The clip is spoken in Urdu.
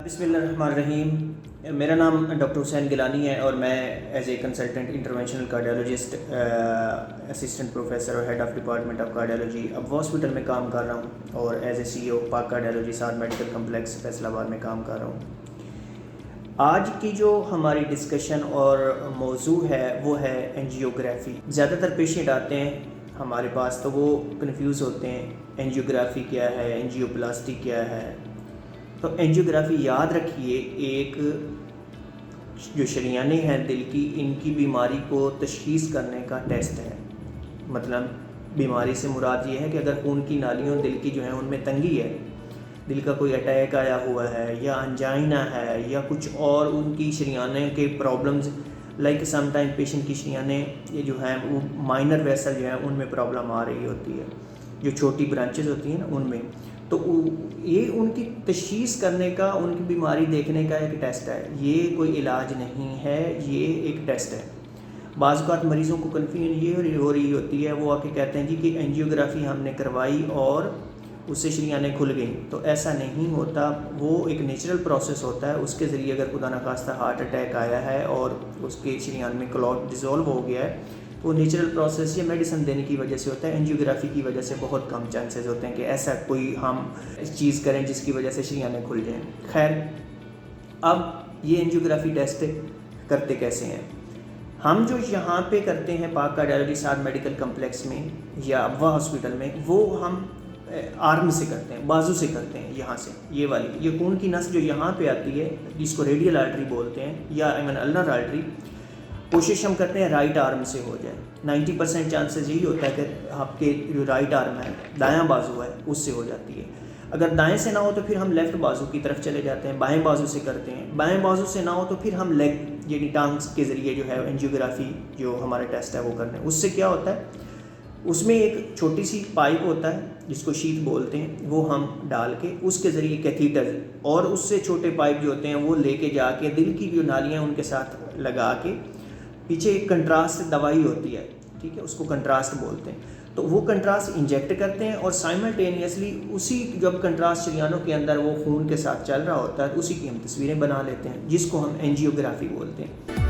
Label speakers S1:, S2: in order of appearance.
S1: بسم اللہ الرحمن الرحیم۔ میرا نام ڈاکٹر حسین گیلانی ہے اور میں as a consultant interventional cardiologist assistant professor اور head of department of cardiology اب ہاسپٹل میں کام کر رہا ہوں اور as a CEO Pak cardiology Saad medical complex Faisalabad میں کام کر رہا ہوں۔ آج کی جو ہماری ڈسکشن اور موضوع ہے وہ ہے اینجیوگرافی۔ زیادہ تر پیشنٹ آتے ہیں ہمارے پاس تو وہ کنفیوز ہوتے ہیں اینجیوگرافی کیا ہے، اینجیوپلاسٹی کیا ہے۔ تو اینجیوگرافی یاد رکھیے ایک جو شریانیں ہیں دل کی، ان کی بیماری کو تشخیص کرنے کا ٹیسٹ ہے۔ مطلب بیماری سے مراد یہ ہے کہ اگر خون کی نالیوں دل کی جو ہیں ان میں تنگی ہے، دل کا کوئی اٹیک آیا ہوا ہے یا انجائنا ہے یا کچھ اور ان کی شریانیں کے problems like some time patient کی شریانیں یہ جو ہیں وہ مائنر ویسل جو ہیں ان میں پرابلم آ رہی ہوتی ہے، جو چھوٹی برانچز ہوتی ہیں نا ان میں، تو یہ ان کی تشخیص کرنے کا، ان کی بیماری دیکھنے کا ایک ٹیسٹ ہے۔ یہ کوئی علاج نہیں ہے، یہ ایک ٹیسٹ ہے۔ بعض اوقات مریضوں کو کنفیوژن یہ ہو رہی ہوتی ہے، وہ آ کے کہتے ہیں جی کہ اینجیوگرافی ہم نے کروائی اور اس سے شریانیں کھل گئیں، تو ایسا نہیں ہوتا۔ وہ ایک نیچرل پروسیس ہوتا ہے، اس کے ذریعے اگر خدا نخواستہ ہارٹ اٹیک آیا ہے اور اس کے شریان میں کلوٹ ڈیزولو ہو گیا ہے، تو وہ نیچرل پروسیس یا میڈیسن دینے کی وجہ سے ہوتا ہے۔ اینجیوگرافی کی وجہ سے بہت کم چانسز ہوتے ہیں کہ ایسا کوئی ہم چیز کریں جس کی وجہ سے شریانیں کھل جائیں۔ خیر، اب یہ اینجیوگرافی ٹیسٹ کرتے کیسے ہیں؟ ہم جو یہاں پہ کرتے ہیں پاک کارڈیالوجی سعد میڈیکل کمپلیکس میں یا ابوا ہاسپٹل میں، وہ ہم آرم سے کرتے ہیں، بازو سے کرتے ہیں۔ یہاں سے یہ والی یہ خون کی نس جو یہاں پہ آتی ہے جس کو ریڈیل آرٹری بولتے ہیں یا ایون النر آرٹری، کوشش ہم کرتے ہیں رائٹ آرم سے ہو جائے۔ 90% چانسز یہی ہوتا ہے کہ آپ کے جو رائٹ آرم ہے، دایاں بازو ہے، اس سے ہو جاتی ہے۔ اگر دائیں سے نہ ہو تو پھر ہم لیفٹ بازو کی طرف چلے جاتے ہیں، بائیں بازو سے کرتے ہیں۔ بائیں بازو سے نہ ہو تو پھر ہم لیگ یعنی ٹانگس کے ذریعے جو ہے اینجیوگرافی جو ہمارا ٹیسٹ ہے وہ کرتے ہیں۔ اس سے کیا ہوتا ہے، اس میں ایک چھوٹی سی پائپ ہوتا ہے جس کو شیت بولتے ہیں، وہ ہم ڈال کے اس کے ذریعے کیتھیٹر اور اس سے چھوٹے پائپ جو ہوتے ہیں وہ لے کے جا کے دل کی جو نالیاں ان کے ساتھ لگا کے پیچھے ایک کنٹراسٹ دوائی ہوتی ہے، ٹھیک ہے، اس کو کنٹراسٹ بولتے ہیں، تو وہ کنٹراسٹ انجیکٹ کرتے ہیں اور سائملٹینیسلی اسی جب کنٹراسٹ شریانوں کے اندر وہ خون کے ساتھ چل رہا ہوتا ہے اسی کی ہم تصویریں بنا لیتے ہیں، جس کو ہم اینجیوگرافی بولتے ہیں۔